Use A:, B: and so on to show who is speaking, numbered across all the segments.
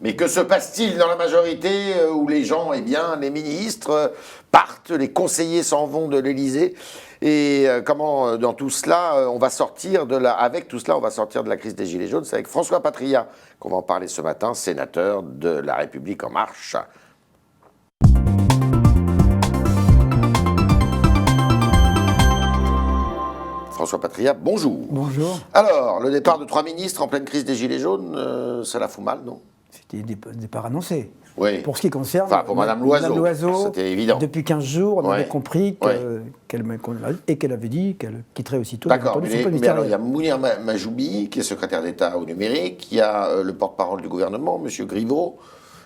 A: Mais que se passe-t-il dans la majorité où les gens, eh bien, les ministres partent, les conseillers s'en vont de l'Élysée? Et comment, dans tout cela, on va sortir de la... Avec tout cela, on va sortir de la crise des Gilets jaunes. C'est avec François Patriat qu'on va en parler ce matin, sénateur de La République En Marche. François Patriat, bonjour.
B: Bonjour.
A: Alors, le départ de 3 ministres en pleine crise des Gilets jaunes, ça la fout mal, non?
B: C'était un départ annoncé.
A: Oui.
B: Pour ce qui concerne...
A: Enfin, pour Mme Loiseau, c'était évident.
B: Depuis 15 jours, on avait compris qu'elle avait dit qu'elle quitterait aussitôt.
A: D'accord, mais alors il y a Mounir Majoubi, qui est secrétaire d'État au numérique, il y a le porte-parole du gouvernement, M. Griveaux.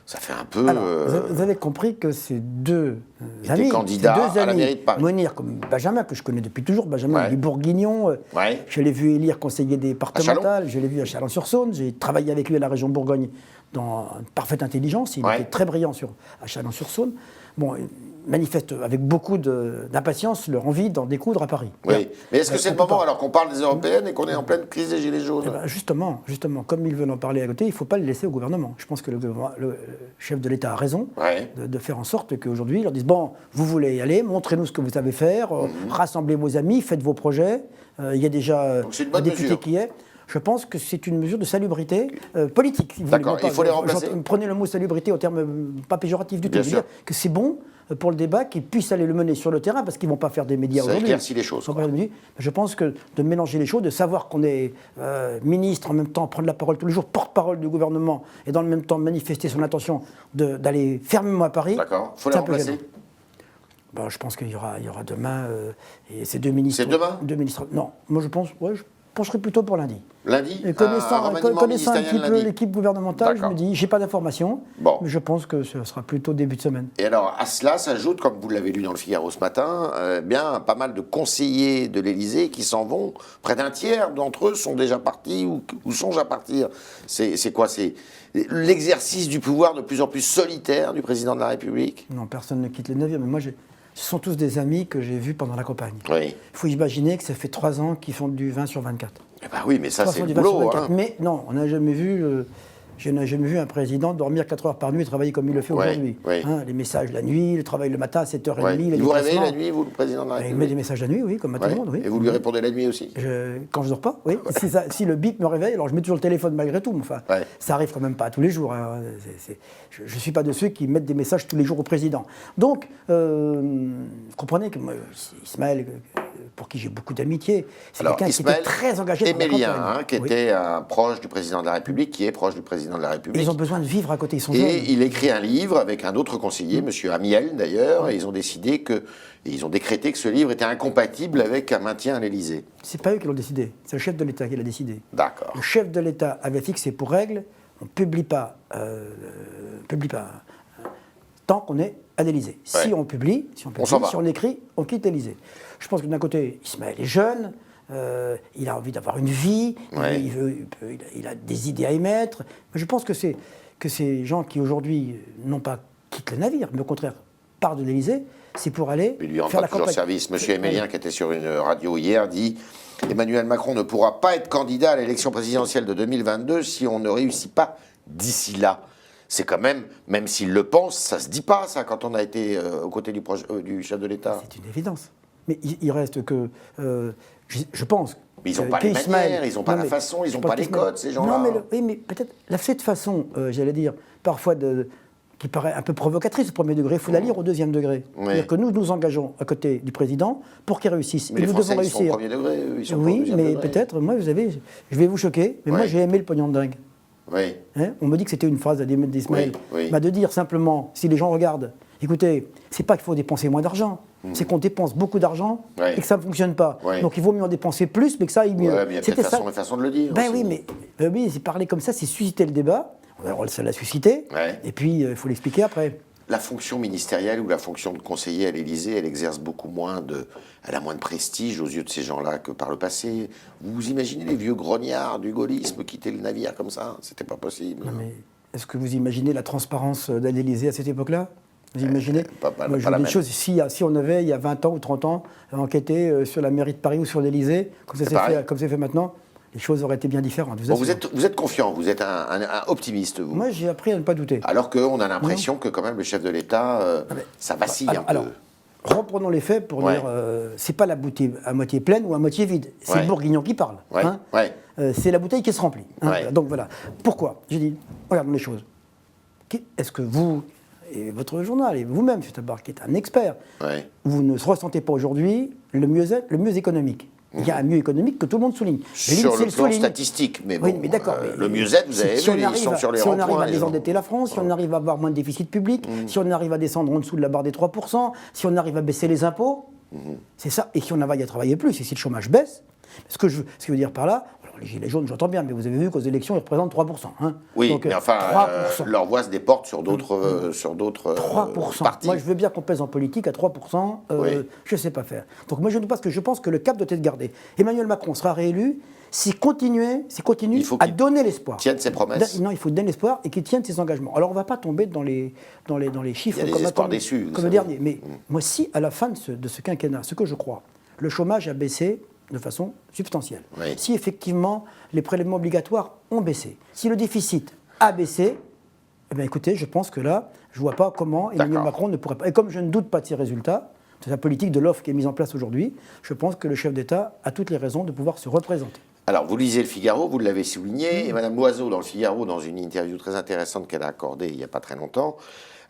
A: Ça fait un peu...
B: Alors, vous avez compris que ces deux amis,
A: candidats à la mairie de Paris.
B: Mounir, comme Benjamin, que je connais depuis toujours, Benjamin du Bourguignon, je l'ai vu élire conseiller départemental, je l'ai vu à Chalon-sur-Saône, j'ai travaillé avec lui à la région Bourgogne dans une parfaite intelligence, il était très brillant à Chalon-sur-Saône. Bon, il manifeste avec beaucoup d'impatience leur envie d'en découdre à Paris.
A: Oui, mais est-ce que c'est le moment, alors qu'on parle des européennes et qu'on est en pleine crise des Gilets jaunes?
B: Justement, comme ils veulent en parler à côté, il ne faut pas le laisser au gouvernement. Je pense que le chef de l'État a raison de faire en sorte qu'aujourd'hui, ils leur disent, bon, vous voulez y aller, montrez-nous ce que vous savez faire, rassemblez vos amis, faites vos projets. Il y a déjà un député qui est... Je pense que c'est une mesure de salubrité politique. Si
A: D'accord, il faut les remplacer.
B: Prenez le mot salubrité au terme pas péjoratif du tout.
A: Bien sûr.
B: Dire que c'est bon pour le débat qu'ils puissent aller le mener sur le terrain parce qu'ils ne vont pas faire des médias aujourd'hui.
A: Ça éclaircit les choses.
B: Je pense que de mélanger les choses, de savoir qu'on est ministre en même temps, prendre la parole tous les jours, porte-parole du gouvernement et dans le même temps manifester son intention d'aller fermement à Paris.
A: D'accord, il faut les remplacer.
B: Je pense qu'il y aura demain et ces deux ministres.
A: C'est demain
B: Non, moi je pencherai plutôt pour lundi.
A: Lundi,
B: et connaissant un petit peu l'équipe gouvernementale, je me dis, j'ai pas d'informations, mais je pense que ce sera plutôt début de semaine.
A: Et alors, à cela s'ajoute, comme vous l'avez lu dans le Figaro ce matin, bien pas mal de conseillers de l'Élysée qui s'en vont. Près d'un tiers d'entre eux sont déjà partis ou songent à partir. C'est quoi? C'est l'exercice du pouvoir de plus en plus solitaire du président de la République?
B: Non, personne ne quitte les navires, mais moi, ce sont tous des amis que j'ai vus pendant la campagne.
A: Oui.
B: Il faut imaginer que ça fait 3 ans qu'ils font du 20/24.
A: Eh ben oui, mais ça, c'est le boulot. Hein.
B: Mais non, on n'a jamais vu... Je n'ai jamais vu un président dormir 4 heures par nuit et travailler comme il le fait aujourd'hui. Les messages la nuit, le travail le matin à 7h30.
A: Il vous réveille la nuit, vous, le président de la République?
B: Il met des messages la nuit, oui, comme à tout le monde. Oui.
A: Et vous lui répondez la nuit aussi?
B: Quand je ne dors pas, oui. Si le bip me réveille, alors je mets toujours le téléphone malgré tout. Mais enfin, ça arrive quand même pas tous les jours. Hein. Je ne suis pas de ceux qui mettent des messages tous les jours au président. Donc, vous comprenez que moi, Ismaël, pour qui j'ai beaucoup d'amitié, c'est quelqu'un qui était très engagé dans la campagne.
A: Qui était un proche du président de la République, qui est proche du président de la République.
B: Ils ont besoin de vivre à côté, ils sont jeunes.
A: Et il écrit un livre avec un autre conseiller, M. Amiel d'ailleurs, et ils ont décidé ils ont décrété que ce livre était incompatible avec un maintien à l'Élysée.
B: C'est pas eux qui l'ont décidé, c'est le chef de l'État qui l'a décidé.
A: D'accord.
B: Le chef de l'État avait fixé pour règle, on ne publie pas tant qu'on est à l'Élysée. Si on publie, si on écrit, on quitte l'Élysée. Je pense que d'un côté, Ismaël est jeune, il a envie d'avoir une vie, il a des idées à émettre. Mais je pense que ces gens qui aujourd'hui n'ont pas quitté le navire, mais au contraire partent de l'Élysée, c'est pour aller faire la campagne.
A: Service. Monsieur Émélien, qui était sur une radio hier, dit « Emmanuel Macron ne pourra pas être candidat à l'élection présidentielle de 2022 si on ne réussit pas d'ici là ». C'est quand même s'il le pense, ça se dit pas, ça, quand on a été aux côtés du chef de l'État.
B: C'est une évidence. Mais il reste que, je pense...
A: Mais ils n'ont pas les manières, ils n'ont pas la façon, ils n'ont pas les codes, ces gens-là.
B: Non, mais peut-être cette façon, j'allais dire, parfois qui paraît un peu provocatrice au premier degré, il faut la lire au deuxième degré. C'est-à-dire que nous nous engageons à côté du président pour qu'il réussisse.
A: Mais les Français, ils sont au premier degré, ils sont pas au deuxième degré.
B: Peut-être, moi, je vais vous choquer, mais moi j'ai aimé le pognon de dingue.
A: Oui.
B: On me dit que c'était une phrase d'Ismaël. De dire simplement, si les gens regardent, écoutez, c'est pas qu'il faut dépenser moins d'argent, c'est qu'on dépense beaucoup d'argent et que ça ne fonctionne pas. Donc il vaut mieux en dépenser plus, mais que ça aille mieux.
A: Mais il y a peut-être une façon de le dire.
B: Oui, c'est parler comme ça, c'est susciter le débat. Alors ça l'a suscité, et puis il faut l'expliquer après.
A: La fonction ministérielle ou la fonction de conseiller à l'Élysée, elle exerce beaucoup moins elle a moins de prestige aux yeux de ces gens-là que par le passé. Vous imaginez les vieux grognards du gaullisme quitter le navire comme ça? C'était pas possible.
B: Non, mais est-ce que vous imaginez la transparence de l'Élysée à cette époque-là? Vous imaginez? Moi, je dis des choses, si on avait, il y a 20 ans ou 30 ans, enquêté sur la mairie de Paris ou sur l'Élysée, comme c'est fait maintenant, les choses auraient été bien différentes.
A: Vous êtes confiant, vous êtes un optimiste, vous.
B: Moi, j'ai appris à ne pas douter.
A: Alors qu'on a l'impression que quand même le chef de l'État, ça vacille un peu. Alors,
B: reprenons les faits pour dire, c'est pas la bouteille à moitié pleine ou à moitié vide. C'est le bourguignon qui parle. C'est la bouteille qui se remplit. Donc voilà. Pourquoi? J'ai dit, regardons les choses. Est-ce que vous, et votre journal, et vous-même, M. Tabar, qui est un expert, vous ne ressentez pas aujourd'hui le mieux économique? Il y a un mieux économique que tout le monde souligne.
A: Sur le plan statistique, mais bon, mais d'accord. Le mieux-être, vous avez vu, ils sont sur les ronds-points.
B: Si on arrive à désendetter la France, si on arrive à avoir moins de déficit public, si on arrive à descendre en dessous de la barre des 3%, si on arrive à baisser les impôts, c'est ça. Et si on arrive à travailler plus, et si le chômage baisse, ce que je veux dire par là, alors les gilets jaunes, j'entends bien, mais vous avez vu qu'aux élections, ils représentent 3%.
A: Oui, donc, mais enfin, leur voix se déporte sur d'autres
B: 3%.
A: Partis.
B: Moi, je veux bien qu'on pèse en politique à 3%, je ne sais pas faire. Donc moi, je ne pense que je pense que le cap doit être gardé. Emmanuel Macron sera réélu s'il continue à donner l'espoir.
A: Tienne ses promesses.
B: Non, il faut donner l'espoir et qu'il tienne ses engagements. Alors, on ne va pas tomber dans les chiffres
A: comme
B: le dernier. Mais moi, si, à la fin de ce quinquennat, ce que je crois, le chômage a baissé de façon substantielle. Si effectivement les prélèvements obligatoires ont baissé, si le déficit a baissé, eh bien écoutez, je pense que là, je ne vois pas comment Emmanuel Macron ne pourrait pas. Et comme je ne doute pas de ses résultats, de la politique de l'offre qui est mise en place aujourd'hui, je pense que le chef d'État a toutes les raisons de pouvoir se représenter.
A: Alors, vous lisez le Figaro, vous l'avez souligné, et Mme Loiseau, dans le Figaro, dans une interview très intéressante qu'elle a accordée il n'y a pas très longtemps,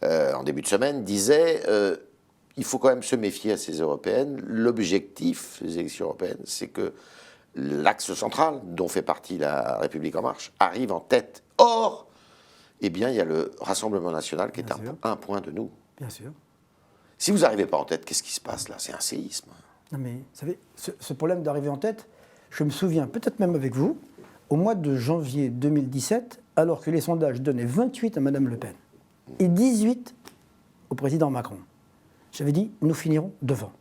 A: en début de semaine, disait il faut quand même se méfier à ces européennes. L'objectif des élections européennes, c'est que l'axe central, dont fait partie la République En Marche, arrive en tête. Or, eh bien, il y a le Rassemblement national qui est un point de nous.
B: Bien sûr.
A: Si vous n'arrivez pas en tête, qu'est-ce qui se passe là? C'est un séisme.
B: Non mais, vous savez, ce problème d'arriver en tête, je me souviens, peut-être même avec vous, au mois de janvier 2017, alors que les sondages donnaient 28 à Mme Le Pen et 18 au président Macron. J'avais dit, nous finirons devant.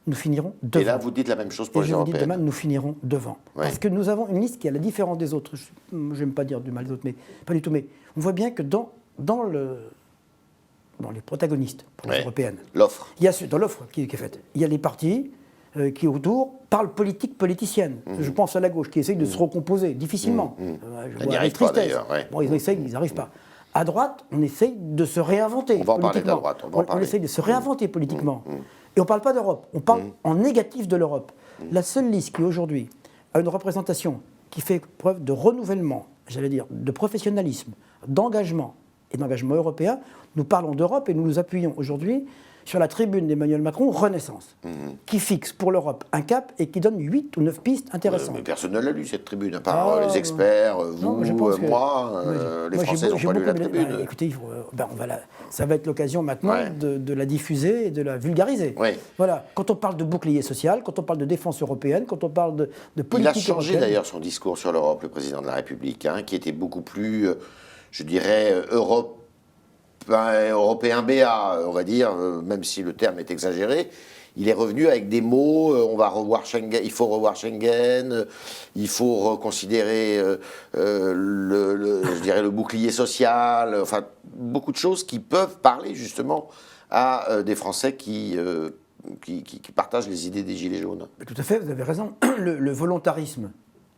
B: Nous finirons devant.
A: Et là, vous dites la même chose pour les européennes.
B: Et je vous dis demain, nous finirons devant. Parce que nous avons une liste qui a la différence des autres. Je n'aime pas dire du mal des autres, mais pas du tout. Mais on voit bien que dans les protagonistes pour les européennes,
A: l'offre.
B: Dans l'offre qui est faite, il y a les partis qui autour parlent politique politicienne. Je pense à la gauche qui essaye de se recomposer difficilement.
A: Ils n'y arrivent pas d'ailleurs.
B: Bon, ils essayent, ils n'y arrivent pas. À droite, on essaye de se réinventer.
A: On va en parler de la droite.
B: On essaye de se réinventer politiquement. Et on ne parle pas d'Europe, on parle en négatif de l'Europe. La seule liste qui aujourd'hui a une représentation qui fait preuve de renouvellement, j'allais dire, de professionnalisme, d'engagement et d'engagement européen, nous parlons d'Europe et nous nous appuyons aujourd'hui sur la tribune d'Emmanuel Macron, Renaissance, qui fixe pour l'Europe un cap et qui donne 8 ou 9 pistes intéressantes.
A: Mais personne ne l'a lu, cette tribune, à part les experts, vous, moi, les Français n'ont pas lu la tribune.
B: Écoutez, ça va être l'occasion maintenant de la diffuser et de la vulgariser. Voilà. Quand on parle de bouclier social, quand on parle de défense européenne, quand on parle de politique
A: Il a changé d'ailleurs son discours sur l'Europe, le président de la République, qui était beaucoup plus, je dirais, européen BA, on va dire, même si le terme est exagéré. Il est revenu avec des mots, on va revoir Schengen, il faut revoir Schengen, il faut reconsidérer je dirais le bouclier social, enfin beaucoup de choses qui peuvent parler justement à des Français qui partagent les idées des Gilets jaunes.
B: Tout à fait, vous avez raison. Le volontarisme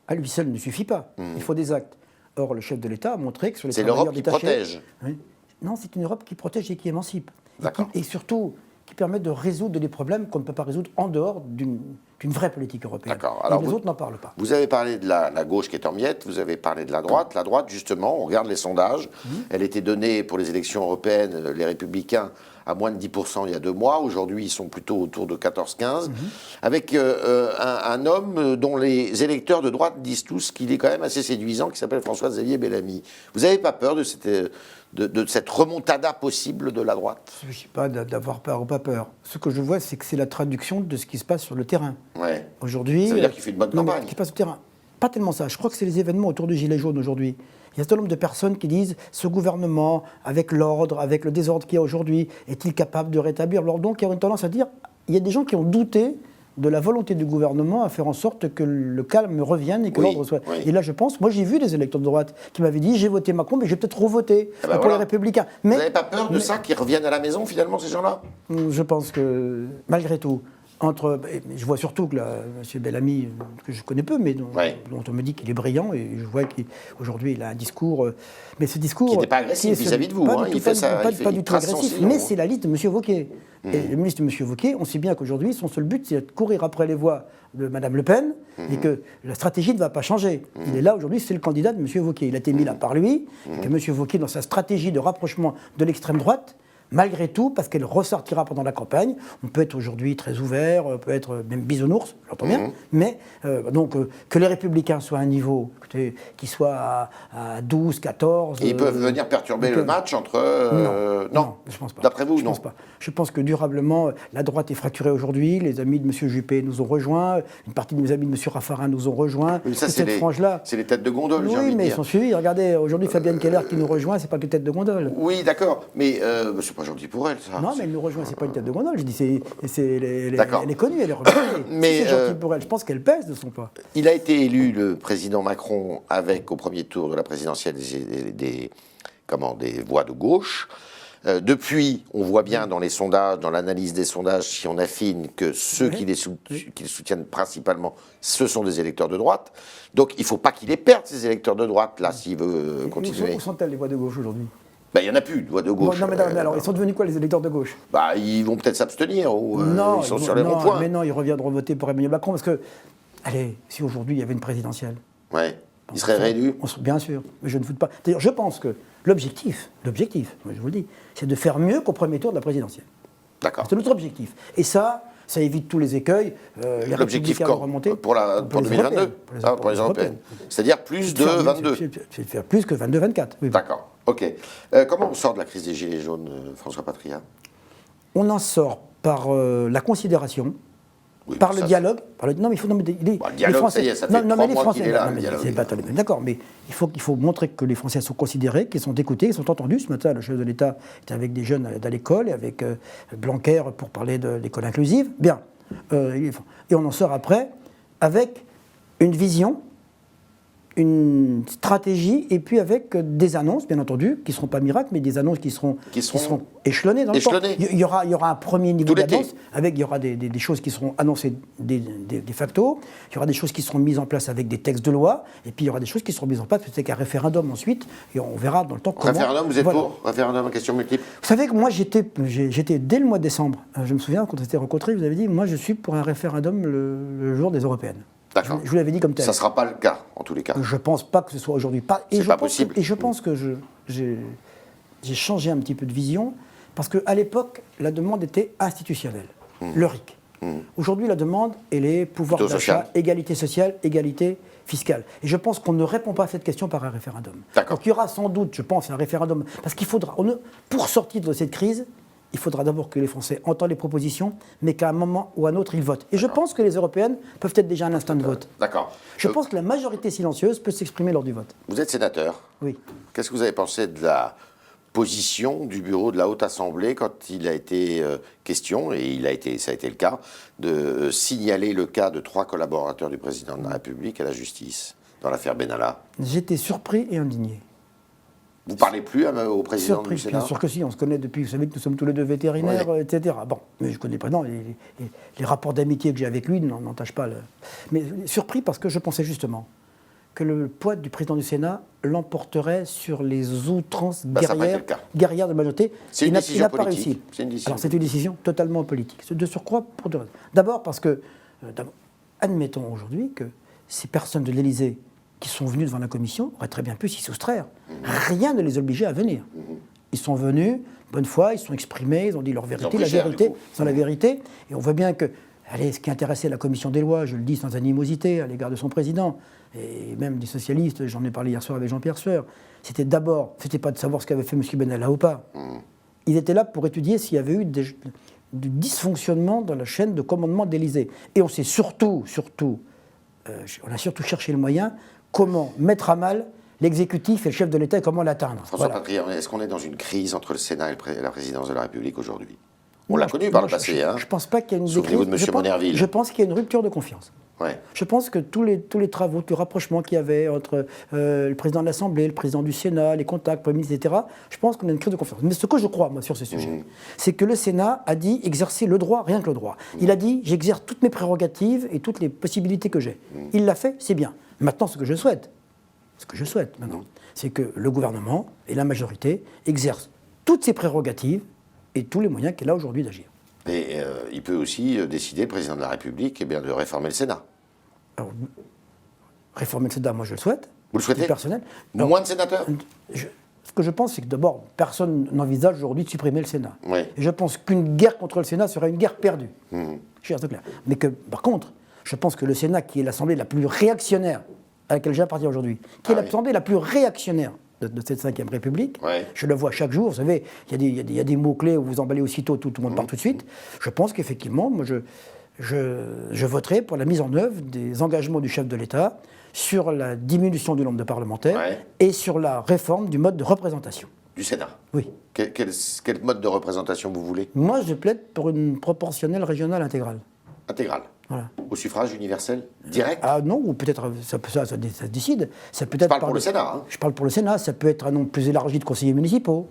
B: à lui seul ne suffit pas, il faut des actes. Or, le chef de l'État a montré que sur les travailleurs détachés...
A: C'est l'Europe qui protège.
B: Non, c'est une Europe qui protège et qui émancipe.
A: D'accord.
B: Et surtout, qui permet de résoudre des problèmes qu'on ne peut pas résoudre en dehors d'une vraie politique européenne.
A: D'accord. Alors
B: et les autres n'en parlent pas.
A: Vous avez parlé de la gauche qui est en miettes, vous avez parlé de la droite. La droite, justement, on regarde les sondages. Elle était donnée pour les élections européennes, les Républicains, à moins de 10% il y a 2 mois. Aujourd'hui, ils sont plutôt autour de 14-15. Avec un homme dont les électeurs de droite disent tous qu'il est quand même assez séduisant, qui s'appelle François-Xavier Bellamy. Vous n'avez pas peur de cette remontada possible de la droite?
B: Je ne suis pas d'avoir peur ou pas peur. Ce que je vois, c'est que c'est la traduction de ce qui se passe sur le terrain. Aujourd'hui,
A: ça veut dire qu'il fait une bonne campagne.
B: Ce qui se passe au terrain. Pas tellement ça. Je crois que c'est les événements autour du Gilet jaune aujourd'hui. Il y a un certain nombre de personnes qui disent ce gouvernement, avec l'ordre, avec le désordre qu'il y a aujourd'hui, est-il capable de rétablir l'ordre? Donc il y a une tendance à dire il y a des gens qui ont douté de la volonté du gouvernement à faire en sorte que le calme revienne et que l'ordre soit... Et là, je pense, moi j'ai vu des électeurs de droite qui m'avaient dit j'ai voté Macron, mais je vais peut-être revoter pour les Républicains. Mais,
A: vous n'avez pas peur de ça, qu'ils reviennent à la maison finalement, ces gens-là?
B: Je pense que, malgré tout, Je vois surtout que M. Bellamy, que je connais peu, mais dont on me dit qu'il est brillant, et je vois qu'aujourd'hui il a un discours. Mais ce discours.
A: Qui n'est pas agressif vis-à-vis de vous. Il fait ça.
B: Pas du tout agressif, mais c'est la liste de M. Wauquiez. Et le ministre de M. Wauquiez, on sait bien qu'aujourd'hui, son seul but, c'est de courir après les voix de Mme Le Pen, et que la stratégie ne va pas changer. Il est là aujourd'hui, c'est le candidat de M. Wauquiez. Il a été mis là par lui, et que M. Wauquiez, dans sa stratégie de rapprochement de l'extrême droite, malgré tout, parce qu'elle ressortira pendant la campagne. On peut être aujourd'hui très ouvert, on peut être même bisounours, j'entends bien, mais que les Républicains soient à un niveau, qui soit à 12, 14...
A: Et ils peuvent venir perturber le match entre...
B: Non, je ne pense pas.
A: D'après vous,
B: je pense pas. Je pense que durablement, la droite est fracturée aujourd'hui, les amis de M. Juppé nous ont rejoints, une partie de mes amis de M. Raffarin nous ont rejoints.
A: Oui, ça, c'est les têtes de gondole, j'ai envie de dire.
B: Oui, mais ils sont suivis. Regardez, aujourd'hui, Fabienne Keller qui nous rejoint, c'est pas que les têtes de gondole.
A: Oui, d'accord, mais c'est pas gentil pour elle, ça.
B: Non, mais elle nous rejoint, c'est pas une tête de gondole. Je dis, elle est connue, elle est reconnue.
A: Mais
B: c'est gentil pour elle. Je pense qu'elle pèse de son poids.
A: Il a été élu, le président Macron, avec au premier tour de la présidentielle des voix de gauche. Depuis, on voit bien dans les sondages, dans l'analyse des sondages, si on affine que ceux qui les soutiennent principalement, ce sont des électeurs de droite. Donc il ne faut pas qu'il les perde, ces électeurs de droite, là, s'il veut continuer.
B: Où sont-elles les voix de gauche aujourd'hui ?
A: Il n'y en a plus de voix de gauche.
B: Non, mais alors, ils sont devenus quoi, les électeurs de gauche ?
A: Ils vont peut-être s'abstenir, ou
B: non,
A: ils sont sur les ronds-points.
B: Mais non, ils reviendront voter pour Emmanuel Macron, parce que, allez, si aujourd'hui il y avait une présidentielle...
A: Ouais. Il serait réélu ?
B: Bien sûr, mais je ne doute pas. D'ailleurs, je pense que l'objectif, moi je vous le dis, c'est de faire mieux qu'au premier tour de la présidentielle.
A: D'accord.
B: C'est notre objectif. Et ça évite tous les écueils.
A: L'objectif pour 2022 pour les européennes. C'est-à-dire plus de 22.
B: C'est de faire plus que 22-24. Oui.
A: D'accord, ok. Comment on sort de la crise des Gilets jaunes, François Patria ?
B: On en sort par la considération.
A: Oui,
B: par le dialogue. Non, mais il faut.
A: Le dialogue, ça y est, ça fait 3 mois qu'il est là.
B: D'accord, mais il faut montrer que les Français sont considérés, qu'ils sont écoutés, qu'ils sont entendus. Ce matin, le chef de l'État était avec des jeunes à l'école, et avec Blanquer pour parler de l'école inclusive. Bien. Et on en sort après avec une vision, une stratégie, et puis avec des annonces, bien entendu, qui ne seront pas miracles, mais des annonces qui seront échelonnées dans le temps. Il y aura un premier niveau d'annonce, il y aura des choses qui seront annoncées de facto, il y aura des choses qui seront mises en place avec des textes de loi, et puis il y aura des choses qui seront mises en place avec un référendum ensuite, et on verra dans le temps comment...
A: Référendum, vous êtes pour ? Référendum à question multiple ?
B: Vous savez que moi, j'étais dès le mois de décembre, je me souviens, quand on s'était rencontrés, je vous avais dit, moi je suis pour un référendum le jour des européennes.
A: D'accord.
B: Je vous l'avais dit comme tel.
A: Ça ne sera pas le cas, en tous les cas.
B: Je ne pense pas que ce soit aujourd'hui.
A: C'est pas possible.
B: Et je pense que j'ai changé un petit peu de vision, parce qu'à l'époque, la demande était institutionnelle, le RIC. Aujourd'hui, la demande, elle est pouvoir d'achat, égalité sociale, égalité fiscale. Et je pense qu'on ne répond pas à cette question par un référendum.
A: D'accord.
B: Donc il y aura sans doute, je pense, un référendum. Parce qu'il faudra, pour sortir de cette crise, il faudra d'abord que les Français entendent les propositions, mais qu'à un moment ou à un autre, ils votent. Et je pense que les Européennes peuvent être déjà un instant de vote.
A: D'accord.
B: Je pense que la majorité silencieuse peut s'exprimer lors du vote.
A: Vous êtes sénateur.
B: Oui.
A: Qu'est-ce que vous avez pensé de la position du bureau de la Haute Assemblée quand il a été question, et ça a été le cas, de signaler le cas de 3 collaborateurs du président de la République à la justice dans l'affaire Benalla ? J'étais
B: surpris et indigné.
A: Vous ne parlez plus au président du Sénat ?
B: Bien sûr que si, on se connaît depuis, vous savez que nous sommes tous les deux vétérinaires, etc. Bon, mais je ne connais pas, non, les rapports d'amitié que j'ai avec lui n'entachent pas. Mais surpris parce que je pensais justement que le poids du président du Sénat l'emporterait sur les outrances guerrières de la majorité.
A: C'est une décision politique.
B: Alors c'est une décision totalement politique. De surcroît, pour 2 raisons. D'abord parce que, admettons aujourd'hui que ces personnes de l'Élysée qui sont venus devant la commission auraient très bien pu s'y soustraire. Rien ne les obligeait à venir. Ils sont venus, bonne foi, ils se sont exprimés, ils ont dit leur vérité, la vérité. Et on voit bien que, ce qui intéressait la commission des lois, je le dis sans animosité à l'égard de son président, et même des socialistes, j'en ai parlé hier soir avec Jean-Pierre Sueur, c'était pas de savoir ce qu'avait fait M. Benalla ou pas. Ils étaient là pour étudier s'il y avait eu du dysfonctionnement dans la chaîne de commandement d'Élysée. Et on s'est surtout cherché le moyen comment mettre à mal l'exécutif et le chef de l'État et comment l'atteindre.
A: François Patria, est-ce qu'on est dans une crise entre le Sénat et la présidence de la République aujourd'hui ? On l'a connu par le passé.
B: Je ne pense pas qu'il y ait une
A: Souvenez-vous de M. Monerville.
B: Je pense qu'il y a une rupture de confiance.
A: Ouais.
B: Je pense que tous les travaux, tous les rapprochements qu'il y avait entre le président de l'Assemblée, le président du Sénat, les contacts, le Premier ministre, etc., je pense qu'on a une crise de confiance. Mais ce que je crois, moi, sur ce sujet, c'est que le Sénat a dit exercer le droit, rien que le droit. Il a dit j'exerce toutes mes prérogatives et toutes les possibilités que j'ai. Il l'a fait, c'est bien. Maintenant, ce que je souhaite maintenant, c'est que le gouvernement et la majorité exercent toutes ses prérogatives et tous les moyens qu'elle a aujourd'hui d'agir.
A: Et il peut aussi décider, le président de la République, de réformer le Sénat.
B: Alors, réformer le Sénat, moi je le souhaite.
A: Vous le souhaitez ?
B: Personnel.
A: Alors, moins de sénateurs ?
B: Ce que je pense, c'est que d'abord, personne n'envisage aujourd'hui de supprimer le Sénat.
A: Oui.
B: Et je pense qu'une guerre contre le Sénat serait une guerre perdue. Je suis assez clair. Mais que, par contre, je pense que le Sénat, qui est l'Assemblée la plus réactionnaire à laquelle j'appartiens aujourd'hui, qui est l'Assemblée la plus réactionnaire de cette Ve République, je le vois chaque jour, vous savez, il y a des mots-clés où vous emballez aussitôt, tout le monde part tout de suite. Je pense qu'effectivement, moi je voterai pour la mise en œuvre des engagements du chef de l'État sur la diminution du nombre de parlementaires et sur la réforme du mode de représentation.
A: Du Sénat ?
B: Oui.
A: Quel mode de représentation vous voulez ?
B: Moi, je plaide pour une proportionnelle régionale intégrale.
A: Intégrale ?
B: Voilà.
A: Au suffrage universel ? Direct ?
B: Ah non, ou peut-être, ça se décide. Ça peut
A: Je
B: être
A: parle pour le Sénat. Hein.
B: Je parle pour le Sénat, ça peut être un nombre plus élargi de conseillers municipaux,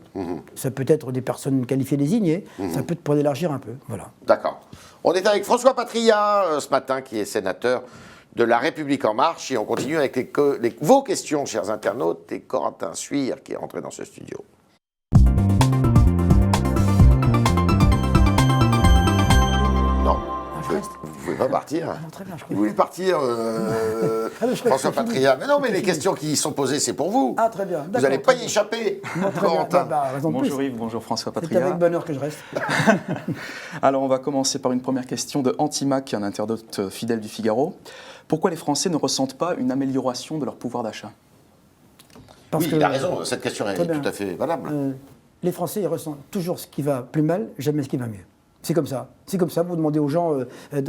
B: ça peut être des personnes qualifiées désignées, ça peut être pour élargir un peu. Voilà.
A: D'accord. On est avec François Patriat ce matin, qui est sénateur de La République En Marche, et on continue avec vos questions, chers internautes, et Corentin Suire qui est rentré dans ce studio. Non, vous ne pouvez pas partir.
B: Non, très bien, je
A: Vous voulez partir, François Patriat. Mais non, mais les questions qui y sont posées, c'est pour vous.
B: Ah, très bien.
A: Vous n'allez pas y échapper, Corentin.
C: Bonjour Yves, bonjour François
B: C'est
C: Patriat.
B: avec bonheur que je reste.
C: Alors on va commencer par une première question de Antimac, un internaute fidèle du Figaro. Pourquoi les Français ne ressentent pas une amélioration de leur pouvoir d'achat ?
A: Oui, il a raison, cette question est tout à fait valable.
B: Les Français, ils ressentent toujours ce qui va plus mal, jamais ce qui va mieux. C'est comme ça. C'est comme ça. Vous demandez aux gens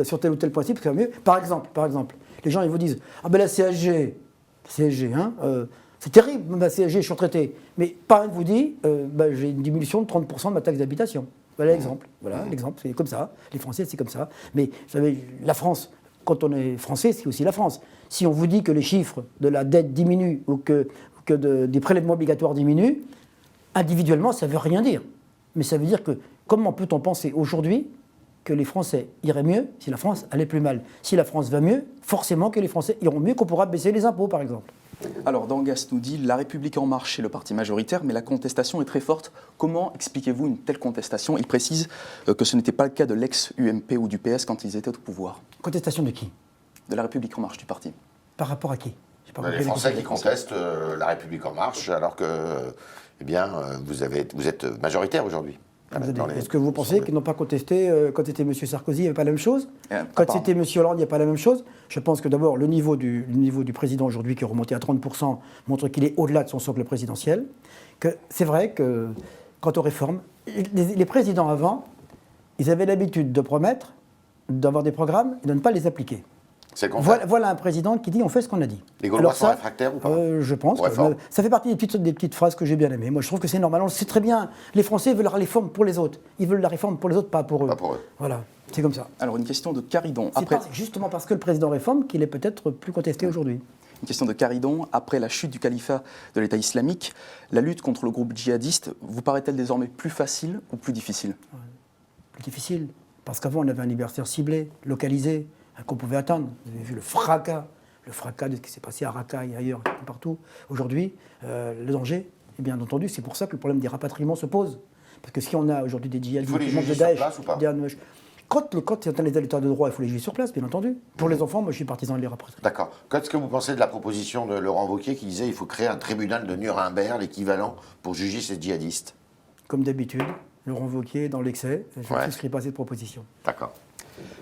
B: sur tel ou tel principe ce qui va mieux. Par exemple, les gens ils vous disent ah ben la CSG, hein, c'est terrible la CSG, je suis retraité. Mais pareil vous dit j'ai une diminution de 30% de ma taxe d'habitation. Voilà l'exemple. Voilà l'exemple. C'est comme ça. Les Français, c'est comme ça. Mais vous savez, la France, quand on est Français, c'est aussi la France. Si on vous dit que les chiffres de la dette diminuent ou que des prélèvements obligatoires diminuent, individuellement, ça ne veut rien dire. Mais ça veut dire que comment peut-on penser aujourd'hui que les Français iraient mieux si la France allait plus mal ? Si la France va mieux, forcément que les Français iront mieux, qu'on pourra baisser les impôts, par exemple.
C: Alors, Dangas nous dit « La République En Marche est le parti majoritaire, mais la contestation est très forte. Comment expliquez-vous une telle contestation ?» Il précise que ce n'était pas le cas de l'ex-UMP ou du PS quand ils étaient au pouvoir.
B: Contestation de qui ?
C: De La République En Marche, du parti.
B: Par rapport à qui ?
A: Les Français qui contestent La République En Marche, alors que vous êtes majoritaire aujourd'hui.
B: Est-ce que vous pensez qu'ils n'ont pas contesté quand c'était M. Sarkozy, il n'y avait pas la même chose ? Quand c'était M. Hollande, il n'y a pas la même chose ? Je pense que d'abord, le niveau du président aujourd'hui, qui est remonté à 30%, montre qu'il est au-delà de son socle présidentiel. Que c'est vrai que quand on réforme, les présidents avant, ils avaient l'habitude de promettre, d'avoir des programmes et de ne pas les appliquer. Voilà un président qui dit on fait ce qu'on a dit.
A: Les Gaulois sont réfractaires ou pas ?
B: Je pense. Ça fait partie des petites phrases que j'ai bien aimées. Moi, je trouve que c'est normal. On le sait très bien. Les Français veulent la réforme pour les autres. Ils veulent la réforme pour les autres, pas pour eux. Voilà, c'est comme ça.
C: Alors, une question de Caridon.
B: C'est justement parce que le président réforme qu'il est peut-être plus contesté aujourd'hui.
C: Une question de Caridon. Après la chute du califat de l'État islamique, la lutte contre le groupe djihadiste vous paraît-elle désormais plus facile ou plus difficile ?
B: Plus difficile. Parce qu'avant, on avait un adversaire ciblé, localisé, qu'on pouvait atteindre. Vous avez vu le fracas de ce qui s'est passé à Raqqa et ailleurs, partout. Aujourd'hui, le danger, et bien entendu, c'est pour ça que le problème des rapatriements se pose. Parce que si on a aujourd'hui des djihadistes,
A: il faut les juger sur place ou pas ?
B: Quand c'est un état de droit, il faut les juger sur place, bien entendu. Pour les enfants, moi je suis partisan de les rapatrier.
A: D'accord. Qu'est-ce que vous pensez de la proposition de Laurent Wauquiez qui disait qu'il faut créer un tribunal de Nuremberg, l'équivalent, pour juger ces djihadistes ?
B: Comme d'habitude, Laurent Wauquiez est dans l'excès. Je ne souscris pas à cette proposition.
A: D'accord.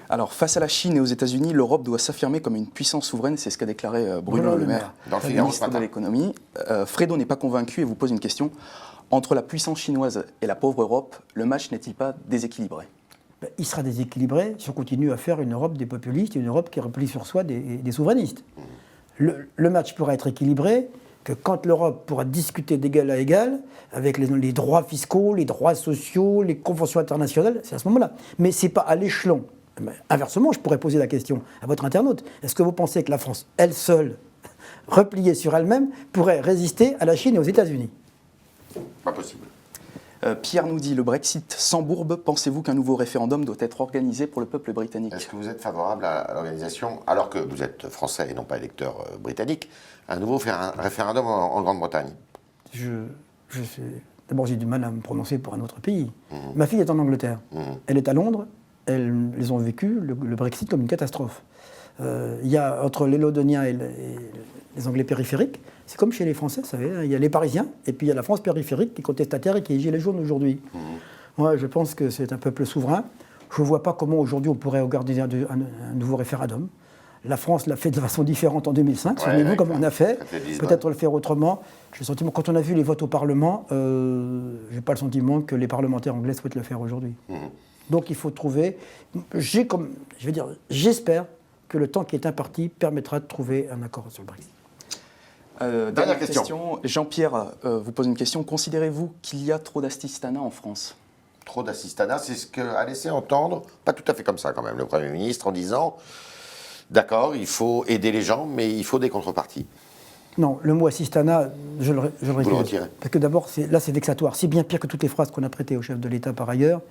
C: Alors, face à la Chine et aux États-Unis, l'Europe doit s'affirmer comme une puissance souveraine. C'est ce qu'a déclaré Bruno Le Maire, ministre de l'économie. Fredo n'est pas convaincu et vous pose une question. Entre la puissance chinoise et la pauvre Europe, le match n'est-il pas déséquilibré ?
B: Il sera déséquilibré si on continue à faire une Europe des populistes et une Europe qui replie sur soi des souverainistes. Le match pourra être équilibré que quand l'Europe pourra discuter d'égal à égal avec les droits fiscaux, les droits sociaux, les conventions internationales, c'est à ce moment-là. Mais ce n'est pas à l'échelon Mais inversement, je pourrais poser la question à votre internaute. Est-ce que vous pensez que la France, elle seule, repliée sur elle-même, pourrait résister à la Chine et aux États-Unis?
A: Pas possible.
C: Pierre nous dit, le Brexit s'embourbe. Pensez-vous qu'un nouveau référendum doit être organisé pour le peuple britannique?
A: Est-ce que vous êtes favorable à l'organisation, alors que vous êtes français et non pas électeur britannique, un nouveau référendum en Grande-Bretagne?
B: D'abord, j'ai du mal à me prononcer pour un autre pays. Ma fille est en Angleterre. Elle est à Londres. Ils ont vécu le Brexit comme une catastrophe. Il y a entre les Londoniens et les Anglais périphériques, c'est comme chez les Français, vous savez, il y a les Parisiens, et puis il y a la France périphérique qui est contestataire et qui est gilet jaune aujourd'hui. Moi, je pense que c'est un peuple souverain. Je ne vois pas comment aujourd'hui on pourrait organiser un nouveau référendum. La France l'a fait de façon différente en 2005, souvenez-vous comment on a fait. Peut-être le faire autrement. J'ai le sentiment, quand on a vu les votes au Parlement, je n'ai pas le sentiment que les parlementaires anglais souhaitent le faire aujourd'hui. Donc il faut trouver. J'espère que le temps qui est imparti permettra de trouver un accord sur le Brexit.
C: Dernière question. Jean-Pierre vous pose une question. Considérez-vous qu'il y a trop d'assistanat en France?
A: Trop d'assistanat, c'est ce qu'a laissé entendre, pas tout à fait comme ça quand même, le Premier ministre en disant d'accord, il faut aider les gens, mais il faut des contreparties.
B: Non, le mot assistanat, je le
A: retire.
B: Parce que d'abord, là c'est vexatoire. C'est bien pire que toutes les phrases qu'on a prêtées au chef de l'État par ailleurs.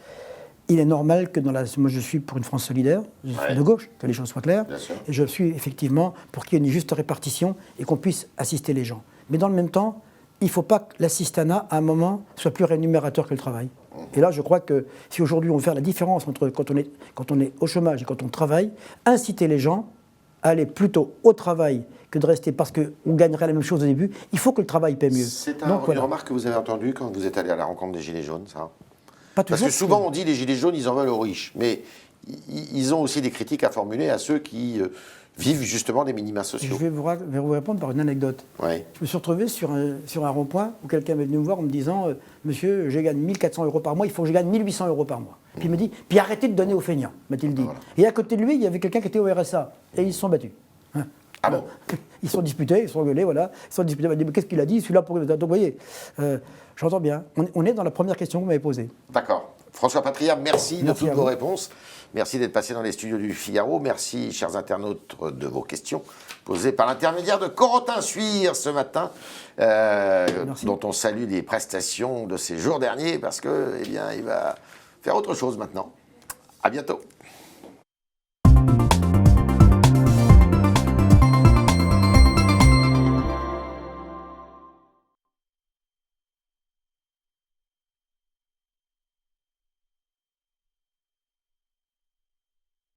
B: Il est normal que moi je suis pour une France solidaire, je suis de gauche, que les choses soient claires, et je suis effectivement pour qu'il y ait une juste répartition et qu'on puisse assister les gens. Mais dans le même temps, il ne faut pas que l'assistanat, à un moment, soit plus rémunérateur que le travail. Et là, je crois que si aujourd'hui on veut faire la différence entre quand on est au chômage et quand on travaille, inciter les gens à aller plutôt au travail que de rester parce qu'on gagnerait la même chose au début, il faut que le travail paie mieux.
A: C'est une remarque que vous avez entendue quand vous êtes allé à la rencontre des Gilets jaunes, ça? Parce que souvent on dit les Gilets jaunes, ils en veulent aux riches, mais ils ont aussi des critiques à formuler à ceux qui vivent justement des minima sociaux.
B: Je vais vous répondre par une anecdote.
A: Ouais.
B: Je me suis retrouvé sur un rond-point où quelqu'un est venu me voir en me disant Monsieur, je gagne 1400 € par mois, il faut que je gagne 1800 € par mois. Puis il me dit puis arrêtez de donner aux feignants, m'a-t-il dit. Voilà. Et à côté de lui, il y avait quelqu'un qui était au RSA, et ils se sont battus. Hein.
A: Ah bon?
B: Ils sont disputés, ils sont engueulés, voilà. Ils sont disputés. Mais qu'est-ce qu'il a dit celui-là pour... Donc vous voyez, j'entends bien. On est dans la première question que vous m'avez posée.
A: D'accord. François Patria, merci de toutes vos réponses. Merci d'être passé dans les studios du Figaro. Merci, chers internautes, de vos questions posées par l'intermédiaire de Corentin Suire ce matin, dont on salue les prestations de ces jours derniers parce que, eh bien, il va faire autre chose maintenant. À bientôt.